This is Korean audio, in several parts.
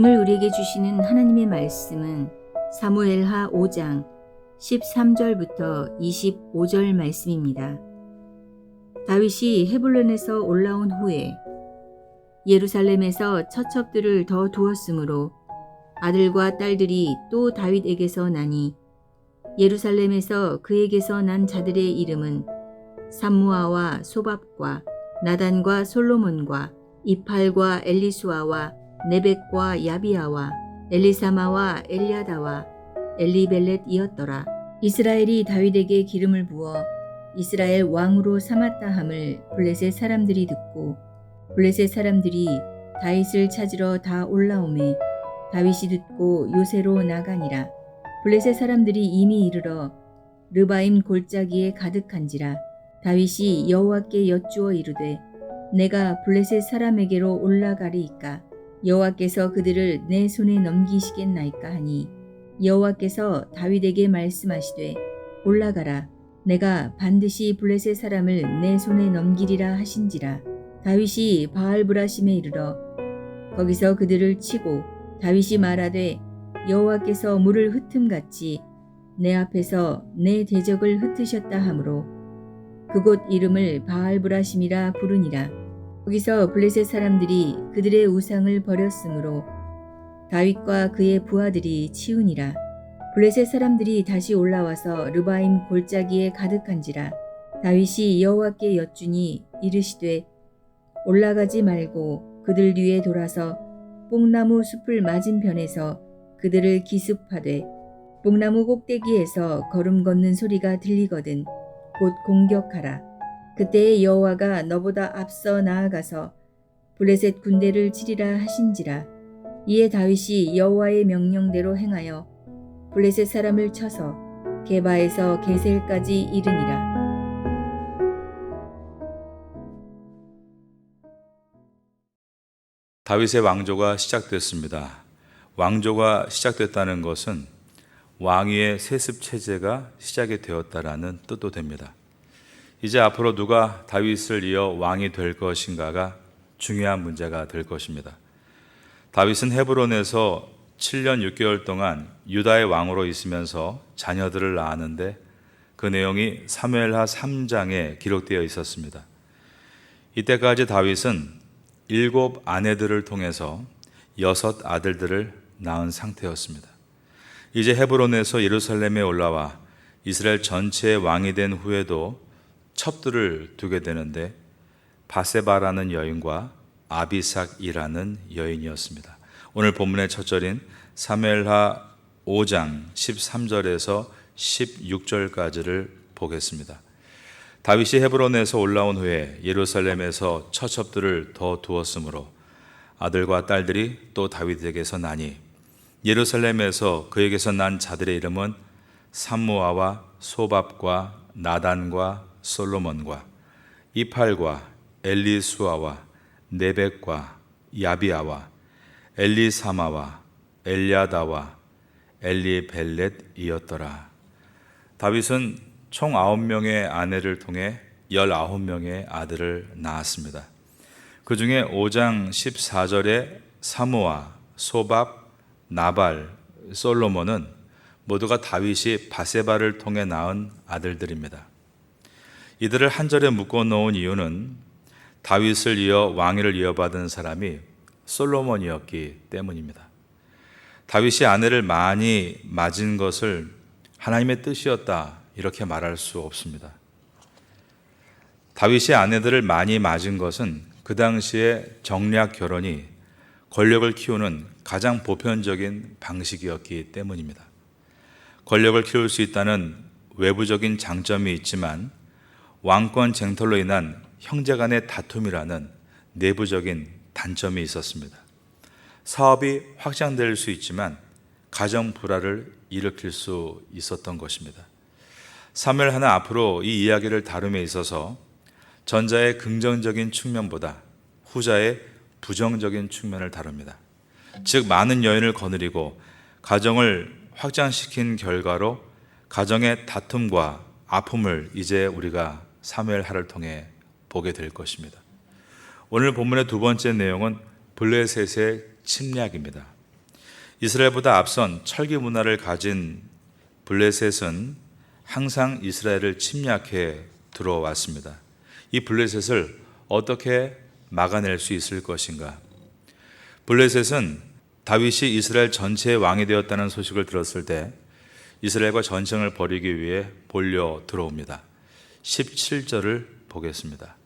오늘 우리에게 주시는 하나님의 말씀은 사무엘하 5장 13절부터 25절 말씀입니다. 다윗이 헤블론에서 올라온 후에 예루살렘에서 처첩들을 더 두었으므로 아들과 딸들이 또 다윗에게서 나니 예루살렘에서 그에게서 난 자들의 이름은 삼무아와 소밥과 나단과 솔로몬과 이팔과 엘리수아와 네벡과 야비아와 엘리사마와 엘리아다와 엘리벨렛이었더라. 이스라엘이 다윗에게 기름을 부어 이스라엘 왕으로 삼았다 함을 블레셋 사람들이 듣고 블레셋 사람들이 다윗을 찾으러 다 올라오매 다윗이 듣고 요새로 나가니라. 블레셋 사람들이 이미 이르러 르바임 골짜기에 가득한지라. 다윗이 여호와께 여쭈어 이르되 내가 블레셋 사람에게로 올라가리이까 여호와께서 그들을 내 손에 넘기시겠나이까 하니 여호와께서 다윗에게 말씀하시되 올라가라 내가 반드시 블레셋 사람을 내 손에 넘기리라 하신지라. 다윗이 바알브라심에 이르러 거기서 그들을 치고 다윗이 말하되 여호와께서 물을 흩음같이 내 앞에서 내 대적을 흩으셨다 하므로 그곳 이름을 바알브라심이라 부르니라. 거기서 블레셋 사람들이 그들의 우상을 버렸으므로 다윗과 그의 부하들이 치우니라. 블레셋 사람들이 다시 올라와서 르바임 골짜기에 가득한지라. 다윗이 여호와께 여쭈니 이르시되 올라가지 말고 그들 뒤에 돌아서 뽕나무 숲을 맞은편에서 그들을 기습하되 뽕나무 꼭대기에서 걸음 걷는 소리가 들리거든 곧 공격하라. 그때에 여호와가 너보다 앞서 나아가서 블레셋 군대를 치리라 하신지라. 이에 다윗이 여호와의 명령대로 행하여 블레셋 사람을 쳐서 게바에서 게셀까지 이르니라. 다윗의 왕조가 시작됐습니다. 왕조가 시작됐다는 것은 왕위의 세습 체제가 시작이 되었다라는 뜻도 됩니다. 이제 앞으로 누가 다윗을 이어 왕이 될 것인가가 중요한 문제가 될 것입니다. 다윗은 헤브론에서 7년 6개월 동안 유다의 왕으로 있으면서 자녀들을 낳았는데 그 내용이 사무엘하 3장에 기록되어 있었습니다. 이때까지 다윗은 7 아내들을 통해서 6 아들들을 낳은 상태였습니다. 이제 헤브론에서 예루살렘에 올라와 이스라엘 전체의 왕이 된 후에도 첩들을 두게 되는데 바세바라는 여인과 아비삭이라는 여인이었습니다. 오늘 본문의 첫 절인 사무엘하 5장 13절에서 16절까지를 보겠습니다. 다윗이 헤브론에서 올라온 후에 예루살렘에서 처첩들을 더 두었으므로 아들과 딸들이 또 다윗에게서 나니 예루살렘에서 그에게서 난 자들의 이름은 삼무아와 소밥과 나단과 솔로몬과 이팔과 엘리수아와 네벡과 야비아와 엘리사마와 엘리아다와 엘리벨렛이었더라. 다윗은 총 9명의 아내를 통해 19명의 아들을 낳았습니다. 그 중에 5장 14절에 사무아, 소밥, 나발, 솔로몬은 모두가 다윗이 바세바를 통해 낳은 아들들입니다. 이들을 한 절에 묶어 놓은 이유는 다윗을 이어 왕위를 이어받은 사람이 솔로몬이었기 때문입니다. 다윗이 아내를 많이 맞은 것을 하나님의 뜻이었다 이렇게 말할 수 없습니다. 다윗이 아내들을 많이 맞은 것은 그 당시에 정략 결혼이 권력을 키우는 가장 보편적인 방식이었기 때문입니다. 권력을 키울 수 있다는 외부적인 장점이 있지만 왕권 쟁탈로 인한 형제 간의 다툼이라는 내부적인 단점이 있었습니다. 사업이 확장될 수 있지만 가정 불화를 일으킬 수 있었던 것입니다. 사무엘하는 앞으로 이 이야기를 다룸에 있어서 전자의 긍정적인 측면보다 후자의 부정적인 측면을 다룹니다. 즉 많은 여인을 거느리고 가정을 확장시킨 결과로 가정의 다툼과 아픔을 이제 우리가 사무엘하를 통해 보게 될 것입니다. 오늘 본문의 두 번째 내용은 블레셋의 침략입니다. 이스라엘보다 앞선 철기 문화를 가진 블레셋은 항상 이스라엘을 침략해 들어왔습니다. 이 블레셋을 어떻게 막아낼 수 있을 것인가? 블레셋은 다윗이 이스라엘 전체의 왕이 되었다는 소식을 들었을 때 이스라엘과 전쟁을 벌이기 위해 몰려 들어옵니다. 17절을 보겠습니다.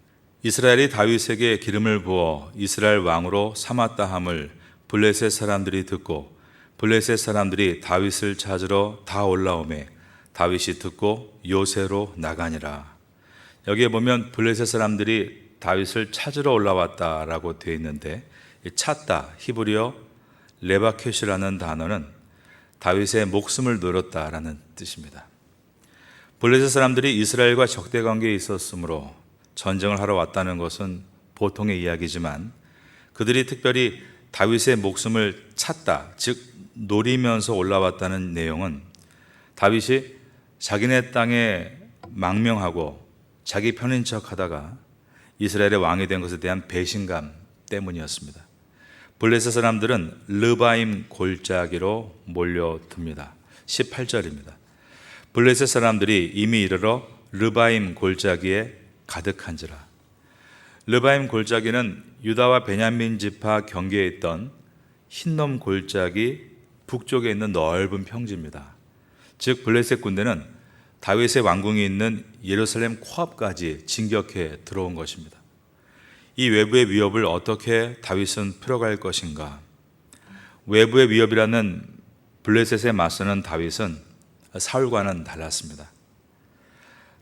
이스라엘이 다윗에게 기름을 부어 이스라엘 왕으로 삼았다 함을 블레셋 사람들이 듣고 블레셋 사람들이 다윗을 찾으러 다 올라오매 다윗이 듣고 요새로 나가니라. 여기에 보면 블레셋 사람들이 다윗을 찾으러 올라왔다라고 되어 있는데 찾다, 히브리어 레바켓이라는 단어는 다윗의 목숨을 노렸다라는 뜻입니다. 블레셋 사람들이 이스라엘과 적대 관계에 있었으므로 전쟁을 하러 왔다는 것은 보통의 이야기지만 그들이 특별히 다윗의 목숨을 찾다, 즉 노리면서 올라왔다는 내용은 다윗이 자기네 땅에 망명하고 자기 편인 척하다가 이스라엘의 왕이 된 것에 대한 배신감 때문이었습니다. 블레셋 사람들은 르바임 골짜기로 몰려듭니다. 18절입니다. 블레셋 사람들이 이미 이르러 르바임 골짜기에 가득한지라. 르바임 골짜기는 유다와 베냐민 지파 경계에 있던 흰놈 골짜기 북쪽에 있는 넓은 평지입니다. 즉 블레셋 군대는 다윗의 왕궁이 있는 예루살렘 코앞까지 진격해 들어온 것입니다. 이 외부의 위협을 어떻게 다윗은 풀어갈 것인가? 외부의 위협이라는 블레셋에 맞서는 다윗은 사울과는 달랐습니다.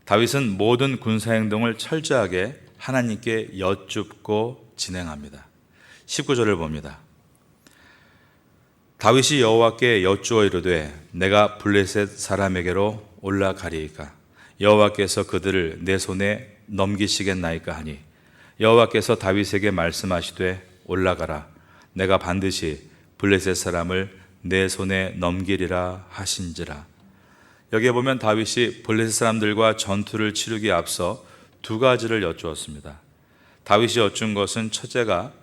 다윗은 모든 군사행동을 철저하게 하나님께 여쭙고 진행합니다. 19절을 봅니다. 다윗이 여호와께 여쭈어 이르되 내가 블레셋 사람에게로 올라가리이까 여호와께서 그들을 내 손에 넘기시겠나이까 하니 여호와께서 다윗에게 말씀하시되 올라가라 내가 반드시 블레셋 사람을 내 손에 넘기리라 하신지라. 여기에 보면 다윗이 블레셋 사람들과 전투를 치르기에 앞서 두 가지를 여쭈었습니다. 다윗이 여쭌 것은 첫째가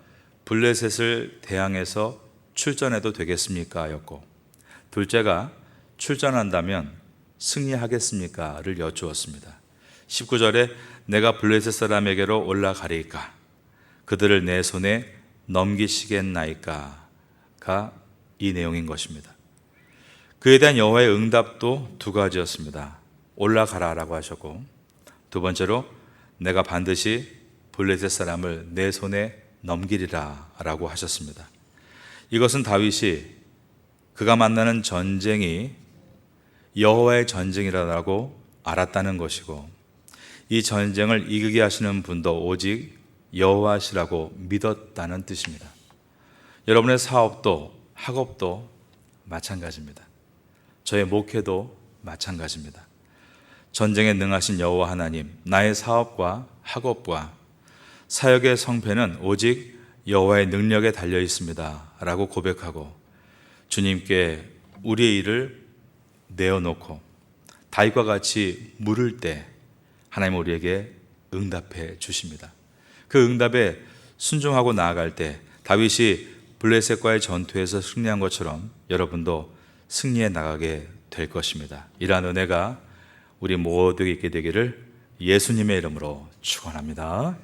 블레셋을 대항해서 출전해도 되겠습니까? 였고 둘째가 출전한다면 승리하겠습니까?를 여쭈었습니다. 19절에 내가 블레셋 사람에게로 올라가리이까 그들을 내 손에 넘기시겠나이까가 이 내용인 것입니다. 그에 대한 여호와의 응답도 두 가지였습니다. 올라가라라고 하셨고 두 번째로 내가 반드시 블레셋 사람을 내 손에 넘기리라 라고 하셨습니다. 이것은 다윗이 그가 만나는 전쟁이 여호와의 전쟁이라고 알았다는 것이고 이 전쟁을 이기게 하시는 분도 오직 여호와시라고 믿었다는 뜻입니다. 여러분의 사업도 학업도 마찬가지입니다. 저의 목회도 마찬가지입니다. 전쟁에 능하신 여호와 하나님, 나의 사업과 학업과 사역의 성패는 오직 여호와의 능력에 달려 있습니다 라고 고백하고 주님께 우리의 일을 내어놓고 다윗과 같이 물을 때 하나님 우리에게 응답해 주십니다. 그 응답에 순종하고 나아갈 때 다윗이 블레셋과의 전투에서 승리한 것처럼 여러분도 승리해 나가게 될 것입니다. 이러한 은혜가 우리 모두에게 있게 되기를 예수님의 이름으로 축원합니다.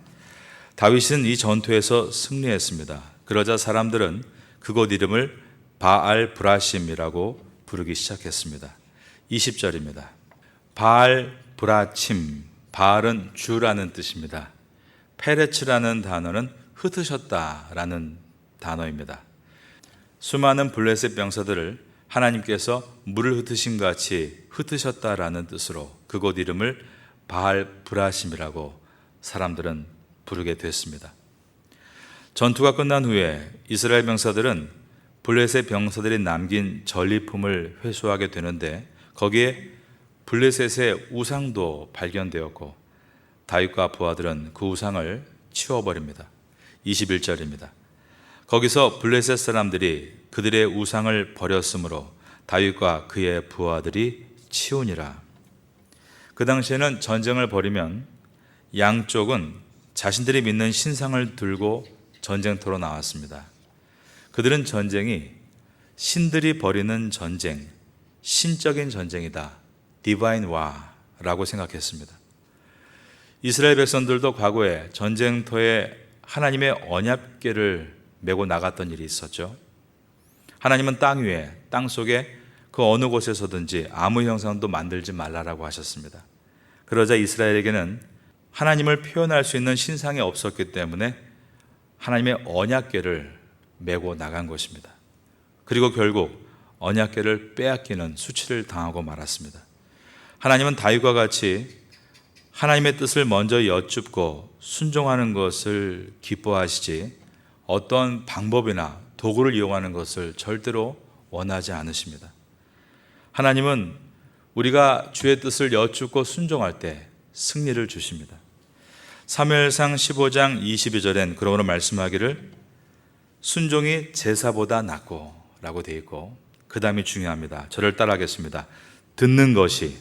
다윗은 이 전투에서 승리했습니다. 그러자 사람들은 그곳 이름을 바알 브라심이라고 부르기 시작했습니다. 20절입니다. 바알 브라침, 바알은 주라는 뜻입니다. 페레츠라는 단어는 흩으셨다라는 단어입니다. 수많은 블레셋 병사들을 하나님께서 물을 흩으신 같이 흩으셨다라는 뜻으로 그곳 이름을 바알 브라심이라고 사람들은 부르게 됐습니다. 전투가 끝난 후에 이스라엘 병사들은 블레셋 병사들이 남긴 전리품을 회수하게 되는데 거기에 블레셋의 우상도 발견되었고 다윗과 부하들은 그 우상을 치워버립니다. 21절입니다. 거기서 블레셋 사람들이 그들의 우상을 버렸으므로 다윗과 그의 부하들이 치우니라. 그 당시에는 전쟁을 벌이면 양쪽은 자신들이 믿는 신상을 들고 전쟁터로 나왔습니다. 그들은 전쟁이 신들이 벌이는 전쟁, 신적인 전쟁이다. 디바인 와라고 생각했습니다. 이스라엘 백성들도 과거에 전쟁터에 하나님의 언약궤를 메고 나갔던 일이 있었죠. 하나님은 땅 위에, 땅 속에 그 어느 곳에서든지 아무 형상도 만들지 말라라고 하셨습니다. 그러자 이스라엘에게는 하나님을 표현할 수 있는 신상이 없었기 때문에 하나님의 언약궤를 메고 나간 것입니다. 그리고 결국 언약궤를 빼앗기는 수치를 당하고 말았습니다. 하나님은 다윗과 같이 하나님의 뜻을 먼저 여쭙고 순종하는 것을 기뻐하시지 어떤 방법이나 도구를 이용하는 것을 절대로 원하지 않으십니다. 하나님은 우리가 주의 뜻을 여쭙고 순종할 때 승리를 주십니다. 사무엘상 15장 22절엔 그러므로 말씀하기를 순종이 제사보다 낫고 라고 되어 있고 그 다음이 중요합니다. 저를 따라하겠습니다. 듣는 것이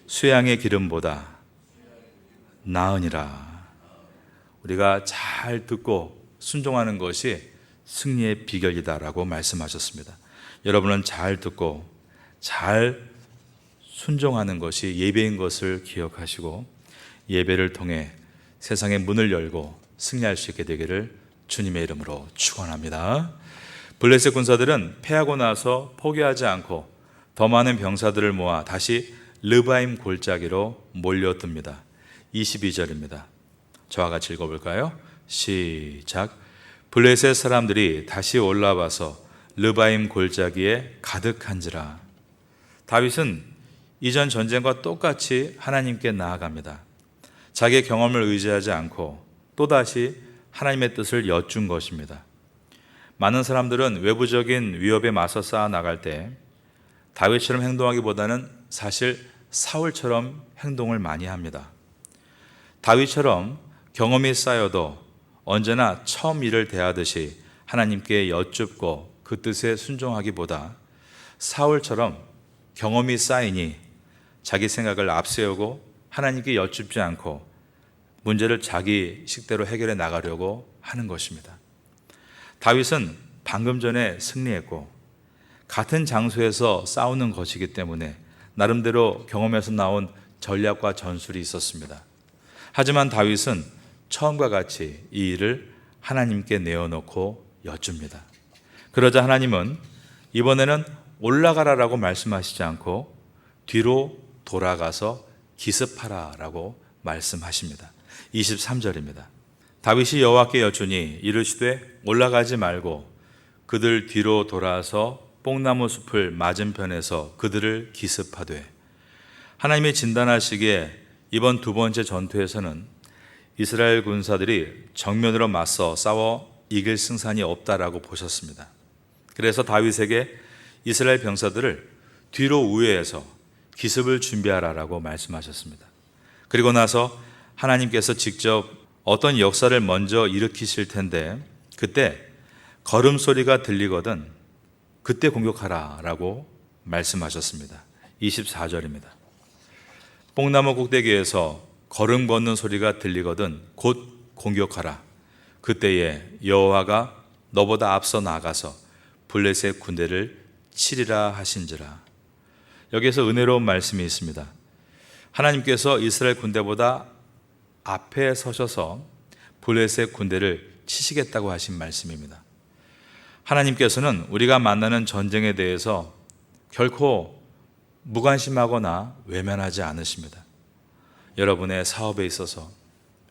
수양의 기름보다 나으니라. 우리가 잘 듣고 순종하는 것이 승리의 비결이다라고 말씀하셨습니다. 여러분은 잘 듣고 잘 순종하는 것이 예배인 것을 기억하시고 예배를 통해 세상의 문을 열고 승리할 수 있게 되기를 주님의 이름으로 축원합니다. 블레셋 군사들은 패하고 나서 포기하지 않고 더 많은 병사들을 모아 다시 르바임 골짜기로 몰려듭니다. 22절입니다. 저와 같이 읽어볼까요? 시작. 블레셋 사람들이 다시 올라와서 르바임 골짜기에 가득한지라. 다윗은 이전 전쟁과 똑같이 하나님께 나아갑니다. 자기의 경험을 의지하지 않고 또다시 하나님의 뜻을 여쭌 것입니다. 많은 사람들은 외부적인 위협에 맞서 쌓아 나갈 때 다윗처럼 행동하기보다는 사실 사울처럼 행동을 많이 합니다. 다윗처럼 경험이 쌓여도 언제나 처음 일을 대하듯이 하나님께 여쭙고 그 뜻에 순종하기보다 사울처럼 경험이 쌓이니 자기 생각을 앞세우고 하나님께 여쭙지 않고 문제를 자기 식대로 해결해 나가려고 하는 것입니다. 다윗은 방금 전에 승리했고 같은 장소에서 싸우는 것이기 때문에 나름대로 경험에서 나온 전략과 전술이 있었습니다. 하지만 다윗은 처음과 같이 이 일을 하나님께 내어놓고 여쭙니다. 그러자 하나님은 이번에는 올라가라라고 말씀하시지 않고 뒤로 돌아가서 기습하라라고 말씀하십니다. 23절입니다. 다윗이 여호와께 여쭈니 이르시되 올라가지 말고 그들 뒤로 돌아서 뽕나무 숲을 맞은편에서 그들을 기습하되. 하나님이 진단하시기에 이번 두 번째 전투에서는 이스라엘 군사들이 정면으로 맞서 싸워 이길 승산이 없다라고 보셨습니다. 그래서 다윗에게 이스라엘 병사들을 뒤로 우회해서 기습을 준비하라라고 말씀하셨습니다. 그리고 나서 하나님께서 직접 어떤 역사를 먼저 일으키실 텐데 그때 걸음소리가 들리거든 그때 공격하라라고 말씀하셨습니다. 24절입니다. 뽕나무 꼭대기에서 걸음 걷는 소리가 들리거든 곧 공격하라. 그때에 여호와가 너보다 앞서 나가서 블레셋 군대를 치리라 하신지라. 여기에서 은혜로운 말씀이 있습니다. 하나님께서 이스라엘 군대보다 앞에 서셔서 블레셋 군대를 치시겠다고 하신 말씀입니다. 하나님께서는 우리가 만나는 전쟁에 대해서 결코 무관심하거나 외면하지 않으십니다. 여러분의 사업에 있어서,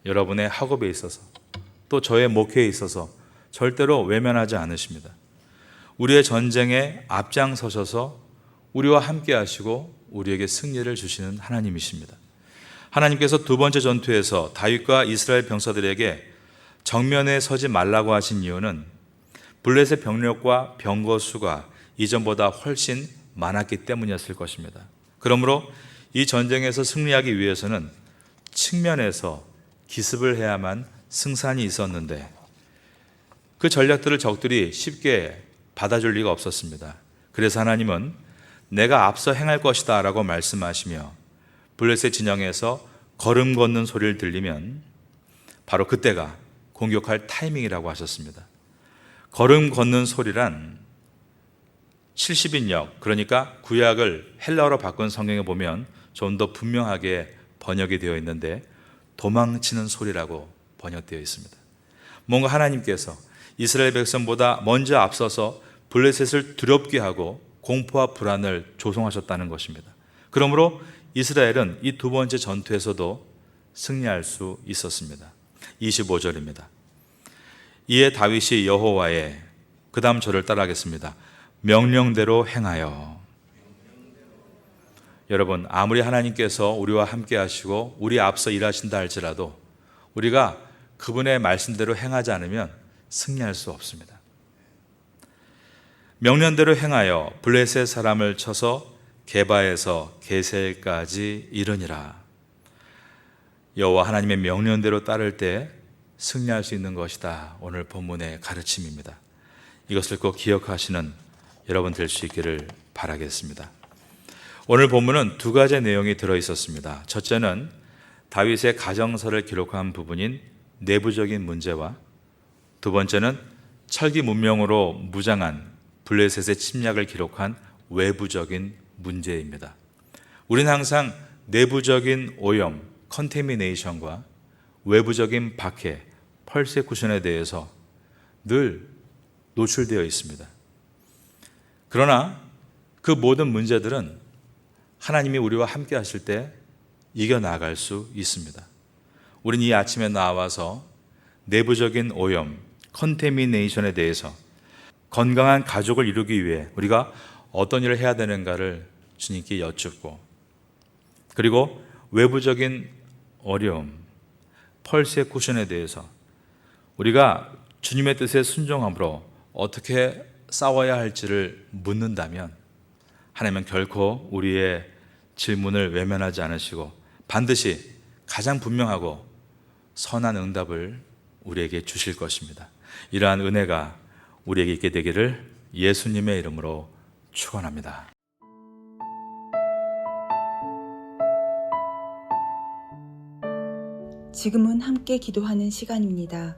여러분의 학업에 있어서, 또 저의 목회에 있어서 절대로 외면하지 않으십니다. 우리의 전쟁에 앞장서셔서 우리와 함께 하시고 우리에게 승리를 주시는 하나님이십니다. 하나님께서 두 번째 전투에서 다윗과 이스라엘 병사들에게 정면에 서지 말라고 하신 이유는 블레셋 병력과 병거 수가 이전보다 훨씬 많았기 때문이었을 것입니다. 그러므로 이 전쟁에서 승리하기 위해서는 측면에서 기습을 해야만 승산이 있었는데 그 전략들을 적들이 쉽게 받아줄 리가 없었습니다. 그래서 하나님은 내가 앞서 행할 것이다 라고 말씀하시며 블레셋 진영에서 걸음 걷는 소리를 들리면 바로 그때가 공격할 타이밍이라고 하셨습니다. 걸음 걷는 소리란 70인역, 그러니까 구약을 헬라어로 바꾼 성경에 보면 좀 더 분명하게 번역이 되어 있는데 도망치는 소리라고 번역되어 있습니다. 뭔가 하나님께서 이스라엘 백성보다 먼저 앞서서 블레셋을 두렵게 하고 공포와 불안을 조성하셨다는 것입니다. 그러므로 이스라엘은 이 두 번째 전투에서도 승리할 수 있었습니다. 25절입니다. 이에 다윗이 여호와의, 그 다음 절을 따라하겠습니다. 명령대로 행하여. 여러분, 아무리 하나님께서 우리와 함께 하시고 우리 앞서 일하신다 할지라도 우리가 그분의 말씀대로 행하지 않으면 승리할 수 없습니다. 명령대로 행하여 블레셋 사람을 쳐서 게바에서 게셀까지 이르니라. 여호와 하나님의 명령대로 따를 때 승리할 수 있는 것이다. 오늘 본문의 가르침입니다. 이것을 꼭 기억하시는 여러분 될 수 있기를 바라겠습니다. 오늘 본문은 두 가지 내용이 들어 있었습니다. 첫째는 다윗의 가정서를 기록한 부분인 내부적인 문제와 두 번째는 철기 문명으로 무장한 블레셋의 침략을 기록한 외부적인 문제입니다. 우리는 항상 내부적인 오염, 컨테미네이션과 외부적인 박해, 펄세쿠션에 대해서 늘 노출되어 있습니다. 그러나 그 모든 문제들은 하나님이 우리와 함께 하실 때 이겨나갈 수 있습니다. 우리는 이 아침에 나와서 내부적인 오염, 컨테미네이션에 대해서 건강한 가족을 이루기 위해 우리가 어떤 일을 해야 되는가를 주님께 여쭙고, 그리고 외부적인 어려움, 펄세쿠션에 대해서 우리가 주님의 뜻에 순종함으로 어떻게 싸워야 할지를 묻는다면 하나님은 결코 우리의 질문을 외면하지 않으시고 반드시 가장 분명하고 선한 응답을 우리에게 주실 것입니다. 이러한 은혜가 우리에게 있게 되기를 예수님의 이름으로 축원합니다. 지금은 함께 기도하는 시간입니다.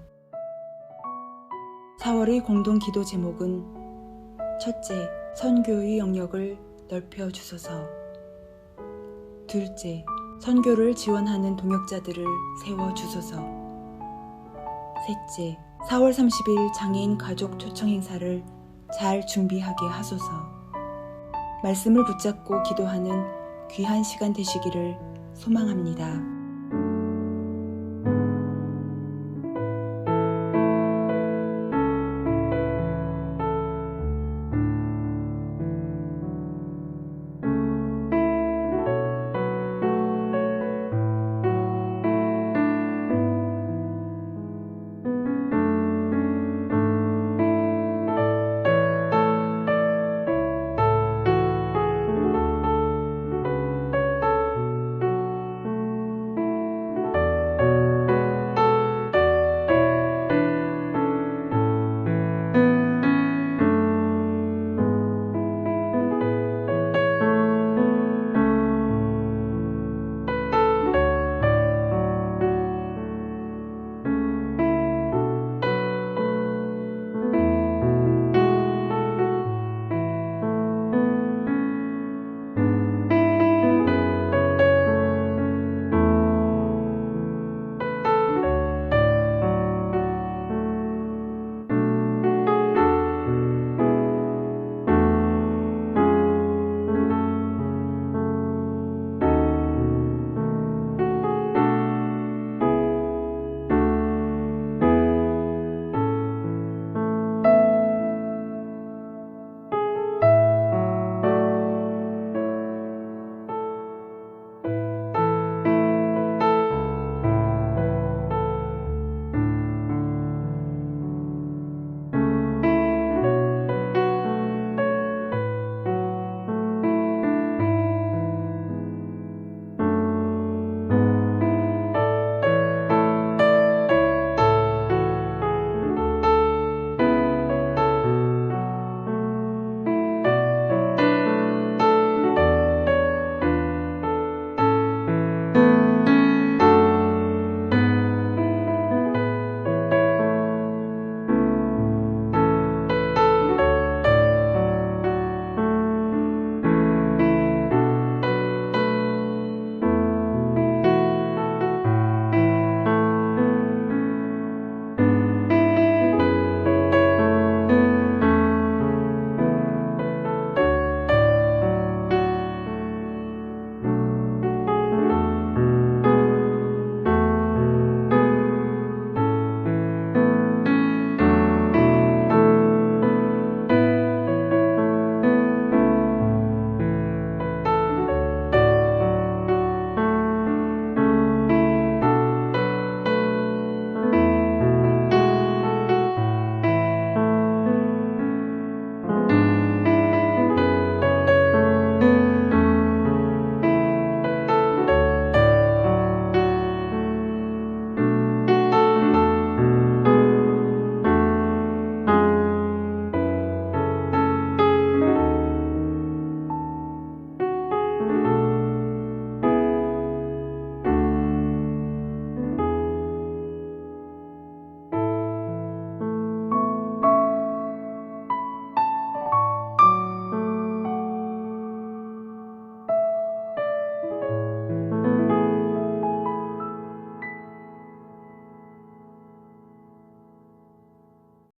4월의 공동 기도 제목은 첫째, 선교의 영역을 넓혀 주소서. 둘째, 선교를 지원하는 동역자들을 세워 주소서. 셋째, 4월 30일 장애인 가족 초청 행사를 잘 준비하게 하소서. 말씀을 붙잡고 기도하는 귀한 시간 되시기를 소망합니다.